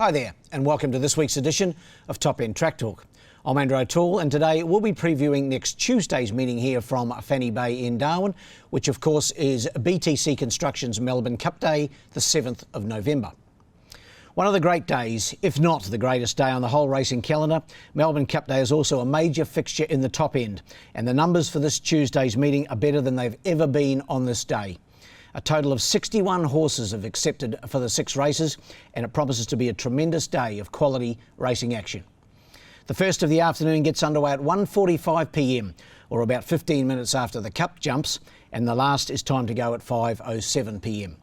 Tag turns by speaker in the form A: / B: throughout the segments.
A: Hi there, and welcome to this week's edition of Top End Track Talk. I'm Andrew O'Toole, and today we'll be previewing next Tuesday's meeting here from Fanny Bay in Darwin, which of course is BTC Construction's Melbourne Cup Day, the 7th of November. One of the great days, if not the greatest day on the whole racing calendar, Melbourne Cup Day is also a major fixture in the top end, and the numbers for this Tuesday's meeting are better than they've ever been on this day. A total of 61 horses have accepted for the 6 races, and it promises to be a tremendous day of quality racing action. The first of the afternoon gets underway at 1:45 p.m, or about 15 minutes after the Cup jumps, and the last is timed to go at 5:07 p.m.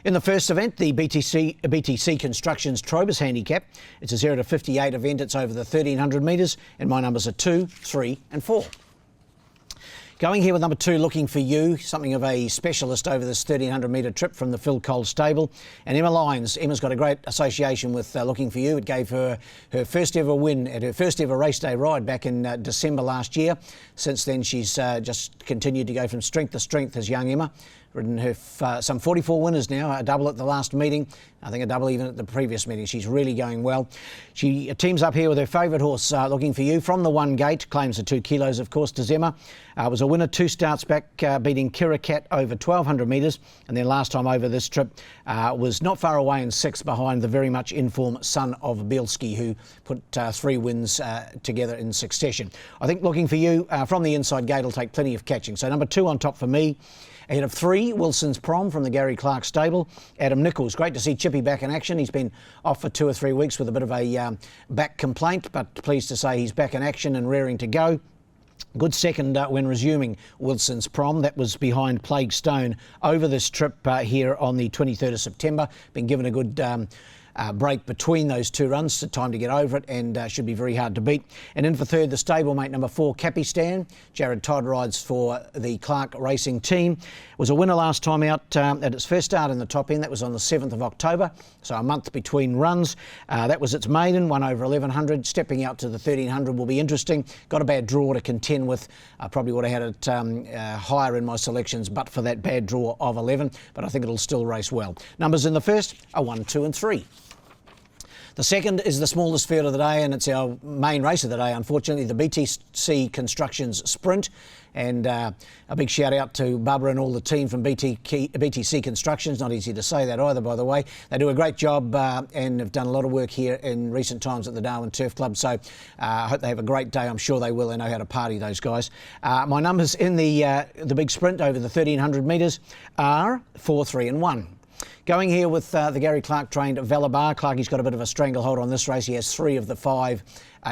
A: In the first event, the BTC Constructions Trobus Handicap, it's a 0 to 58 event. It's over the 1,300 metres, and my numbers are 2, 3 and 4. Going here with number 2, Looking For You, something of a specialist over this 1,300 metre trip from the Phil Cole stable. And Emma Lyons, Emma's got a great association with Looking For You. It gave her her first ever win at her first ever race day ride back in December last year. Since then, she's just continued to go from strength to strength as young Emma. Ridden her some 44 winners now, a double at the last meeting, I think a double even at the previous meeting. She's really going well. She teams up here with her favourite horse, Looking For You, from the one gate, claims the 2 kilos, of course, to Zema. Was a winner 2 starts back, beating Kira Cat over 1,200 metres, and then last time over this trip was not far away in 6th behind the very much in-form son of Bielski, who put 3 wins together in succession. I think Looking For You from the inside gate will take plenty of catching. So number 2 on top for me. Ahead of 3, Wilson's Prom from the Gary Clark stable. Adam Nichols, great to see Chippy back in action. He's been off for 2 or 3 weeks with a bit of a back complaint, but pleased to say he's back in action and raring to go. Good second when resuming Wilson's Prom. That was behind Plague Stone over this trip here on the 23rd of September. Been given a good break between those 2 runs, so time to get over it, and should be very hard to beat. And in for third, the stablemate number 4, Capistan. Jared Todd rides for the Clark Racing team. Was a winner last time out at its first start in the top end. That was on the 7th of October, so a month between runs. That was its maiden, won over 1,100. Stepping out to the 1,300 will be interesting. Got a bad draw to contend with. I probably would have had it higher in my selections, but for that bad draw of 11. But I think it'll still race well. Numbers in the first are 1, 2 and 3. The second is the smallest field of the day, and it's our main race of the day, unfortunately, the BTC Constructions Sprint. And a big shout out to Barbara and all the team from BTC Constructions. Not easy to say that either, by the way. They do a great job and have done a lot of work here in recent times at the Darwin Turf Club. So I hope they have a great day. I'm sure they will. They know how to party, those guys. My numbers in the big sprint over the 1,300 metres are 4, 3 and 1. Going here with the Gary Clark trained Valabar. Clarky's got a bit of a stranglehold on this race. He has 3 of the 5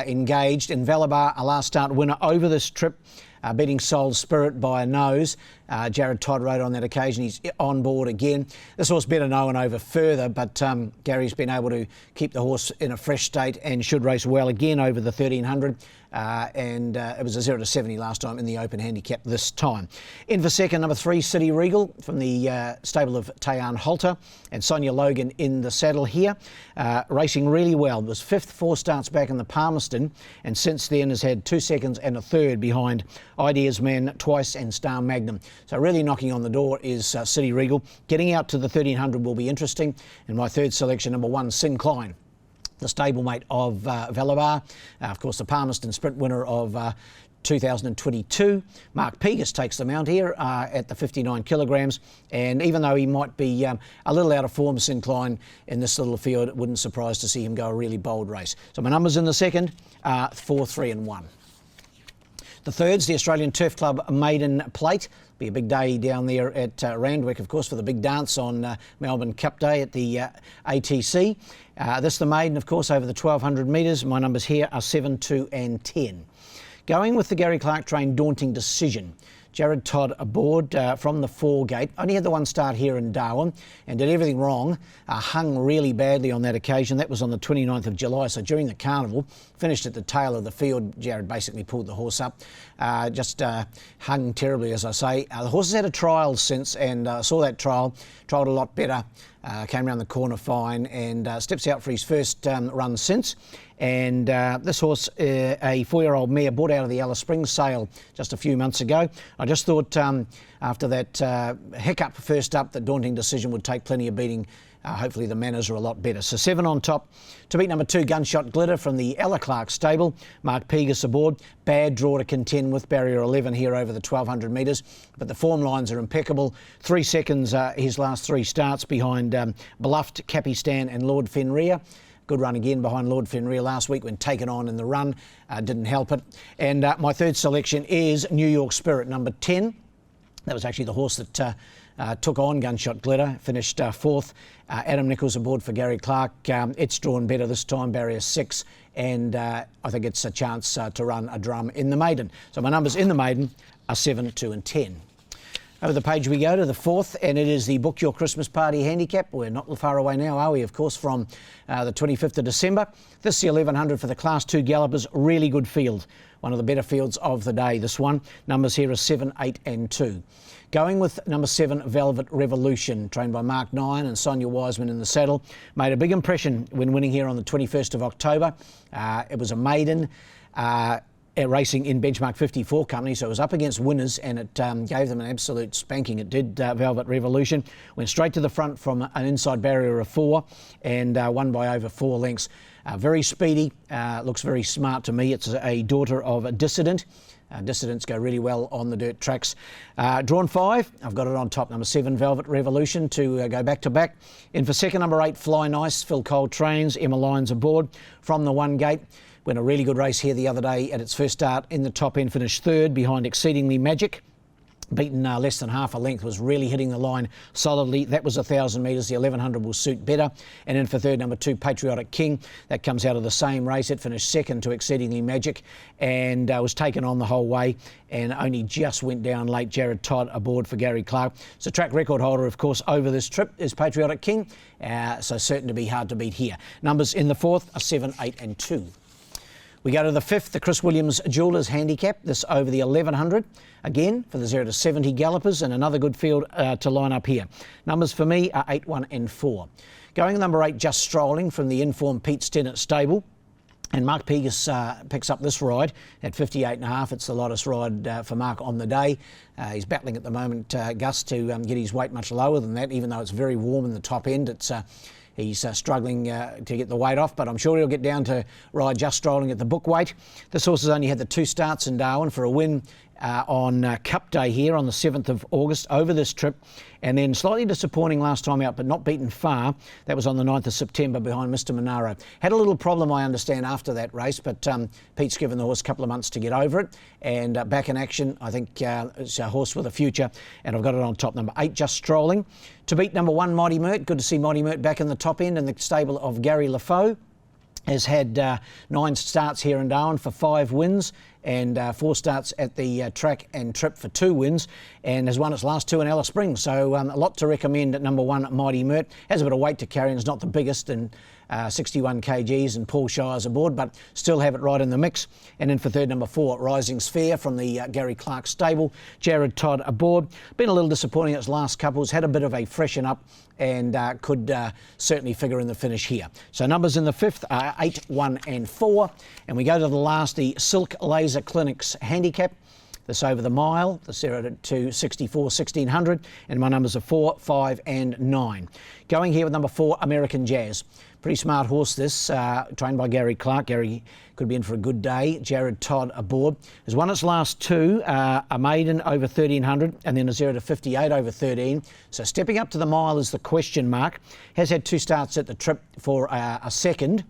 A: engaged. And Valabar, a last start winner over this trip, beating Soul Spirit by a nose. Jared Todd rode on that occasion. He's on board again. This horse better known over further, but Gary's been able to keep the horse in a fresh state and should race well again over the 1,300. It was a 0 to 70 last time in the open handicap this time. In for second, number 3, City Regal from the stable of Tayan Holter, and Sonia Logan in the saddle here. Racing really well. It was 5th 4 starts back in the Palmerston, and since then has had 2 seconds and a third behind Ideas Man twice and Star Magnum. So really knocking on the door is City Regal. Getting out to the 1,300 will be interesting. And my third selection, number 1, Syncline, the stablemate of Valabar. Of course, the Palmerston Sprint winner of 2022. Mark Pegas takes the mount here at the 59 kilograms. And even though he might be a little out of form, Syncline, in this little field, it wouldn't surprise to see him go a really bold race. So my numbers in the second are 4, 3 and 1. The third's the Australian Turf Club Maiden Plate. Be a big day down there at Randwick, of course, for the big dance on Melbourne Cup Day at the ATC. This the maiden, of course, over the 1,200 metres. My numbers here are 7, 2 and 10. Going with the Gary Clark train Daunting Decision. Jared Todd aboard from the 4 gate. Only had the 1 start here in Darwin and did everything wrong. Hung really badly on that occasion. That was on the 29th of July, so during the carnival. Finished at the tail of the field. Jared basically pulled the horse up. Just hung terribly, as I say. The horse has had a trial since, and saw that trial. Trialled a lot better. Came around the corner fine, and steps out for his first run since. And this horse, a 4-year-old mare, bought out of the Alice Springs sale just a few months ago. I just thought after that hiccup first up, that Daunting Decision would take plenty of beating hopefully the manners are a lot better. So 7 on top. To beat number 2, Gunshot Glitter from the Ella Clark stable. Mark Pegas aboard. Bad draw to contend with, barrier 11 here over the 1200 metres. But the form lines are impeccable. 3 seconds his last 3 starts behind Bluffed, Capistan and Lord Fenrir. Good run again behind Lord Fenrir last week when taken on in the run. Didn't help it. And my third selection is New York Spirit, number 10. That was actually the horse that took on Gunshot Glitter, finished 4th. Adam Nichols aboard for Gary Clark. It's drawn better this time, barrier 6, and I think it's a chance to run a drum in the maiden. So my numbers in the maiden are 7, 2 and 10. Over the page we go to the 4th, and it is the Book Your Christmas Party handicap. We're not far away now, are we? Of course, from the 25th of December. This is the 1100 for the Class 2 gallopers. Really good field. One of the better fields of the day, this one. Numbers here are 7, 8 and 2. Going with number 7, Velvet Revolution, trained by Mark Nyan and Sonia Wiseman in the saddle. Made a big impression when winning here on the 21st of October. It was a maiden. Racing in Benchmark 54 company, so it was up against winners, and it gave them an absolute spanking. It did. Velvet Revolution went straight to the front from an inside barrier of 4 and won by over 4 lengths. Very speedy, looks very smart to me. It's a daughter of a Dissident. Dissidents go really well on the dirt tracks. Drawn 5, I've got it on top. Number 7, Velvet Revolution, to go back to back. In for second, number 8, Fly Nice. Phil Cole trains. Emma Lyons aboard from the 1 gate. Went a really good race here the other day at its first start in the top end, finished 3rd behind Exceedingly Magic. Beaten less than half a length, was really hitting the line solidly. That was 1,000 metres. The 1100 will suit better. And in for 3rd, number 2, Patriotic King. That comes out of the same race. It finished 2nd to Exceedingly Magic and was taken on the whole way and only just went down late. Jared Todd aboard for Gary Clark. So track record holder, of course, over this trip is Patriotic King. So certain to be hard to beat here. Numbers in the 4th are 7, 8 and 2. We go to the 5th, the Chris Williams Jewelers Handicap, this over the 1100. Again, for the 0 to 70 gallopers, and another good field to line up here. Numbers for me are 8, 1 and 4. Going number 8, Just Strolling from the informed Pete Stennett stable. And Mark Pegas picks up this ride at 58.5. It's the lightest ride for Mark on the day. He's battling at the moment, Gus, to get his weight much lower than that, even though it's very warm in the top end. He's struggling to get the weight off, but I'm sure he'll get down to ride Just Strolling at the book weight. This horse has only had the 2 starts in Darwin for a win on Cup Day here on the 7th of August over this trip. And then slightly disappointing last time out, but not beaten far. That was on the 9th of September behind Mr. Monaro. Had a little problem, I understand, after that race, but Pete's given the horse a couple of months to get over it. And back in action, I think it's a horse with a future. And I've got it on top, number 8, Just Strolling. To beat number 1, Mighty Mert. Good to see Mighty Mert back in the top end in the stable of Gary Lafoe. Has had 9 starts here in Darwin for 5 wins and 4 starts at the track and trip for 2 wins, and has won its last 2 in Alice Springs. So a lot to recommend at number 1, Mighty Mert. Has a bit of weight to carry and is not the biggest, and 61 kgs, and Paul Shires aboard, but still have it right in the mix. And in for 3rd, number 4, Rising Sphere from the Gary Clark stable. Jared Todd aboard. Been a little disappointing its last couple. Has had a bit of a freshen up and could certainly figure in the finish here. So numbers in the 5th are 8, 1 and 4. And we go to the last, the Silk Laser Clinics Handicap. This over the mile, the 0 to 64, 1600, and my numbers are 4, 5 and 9. Going here with number 4, American Jazz. Pretty smart horse this, trained by Gary Clark. Gary could be in for a good day. Jared Todd aboard. Has won its last 2, a maiden over 1300 and then a 0 to 58 over 13. So stepping up to the mile is the question mark. Has had 2 starts at the trip for a second.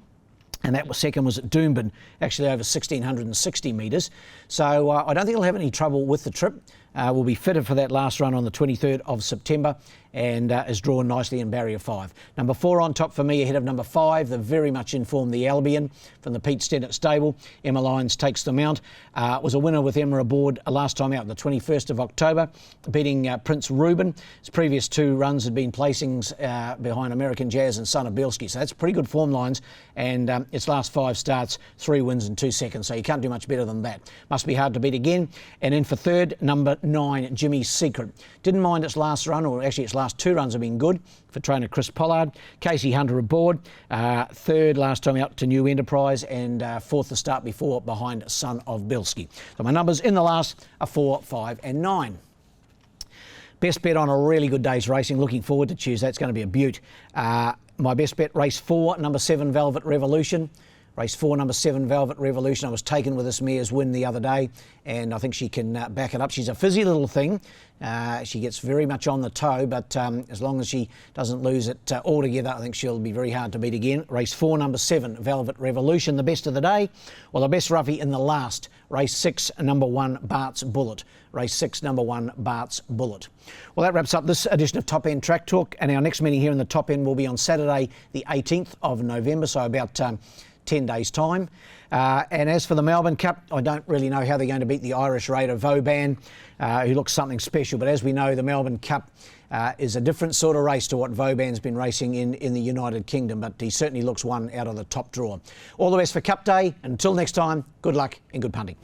A: And that second was at Doomben, actually over 1,660 metres. So I don't think he'll have any trouble with the trip. Will be fitted for that last run on the 23rd of September and is drawn nicely in barrier 5. Number 4 on top for me, ahead of number 5, the very much informed The Albion from the Pete Stennett stable. Emma Lyons takes the mount. Was a winner with Emma aboard last time out, the 21st of October, beating Prince Reuben. His previous 2 runs had been placings behind American Jazz and Son of Bielski. So that's pretty good form lines. And its last 5 starts, 3 wins and 2 seconds. So you can't do much better than that. Must be hard to beat again. And in for 3rd, number 9, Jimmy's Secret. Didn't mind its last run, or actually its last 2 runs have been good for trainer Chris Pollard. Casey Hunter aboard. 3rd last time out to New Enterprise, and 4th the start before behind Son of Bielski. So my numbers in the last are 4, 5 and 9. Best bet on a really good day's racing. Looking forward to Tuesday. It's going to be a beaut. My best bet, race 4, number 7, Velvet Revolution. Race 4, number 7, Velvet Revolution. I was taken with this mare's win the other day, and I think she can back it up. She's a fizzy little thing. She gets very much on the toe, but as long as she doesn't lose it altogether, I think she'll be very hard to beat again. Race 4, number 7, Velvet Revolution. The best of the day, well, the best roughie in the last. Race 6, number 1, Bart's Bullet. Race 6, number 1, Bart's Bullet. Well, that wraps up this edition of Top End Track Talk, and our next meeting here in the Top End will be on Saturday, the 18th of November, so about 10 days' time. And as for the Melbourne Cup, I don't really know how they're going to beat the Irish Raider Vauban, who looks something special. But as we know, the Melbourne Cup is a different sort of race to what Vauban's been racing in the United Kingdom, but he certainly looks one out of the top drawer. All the best for Cup Day. Until next time, good luck and good punting.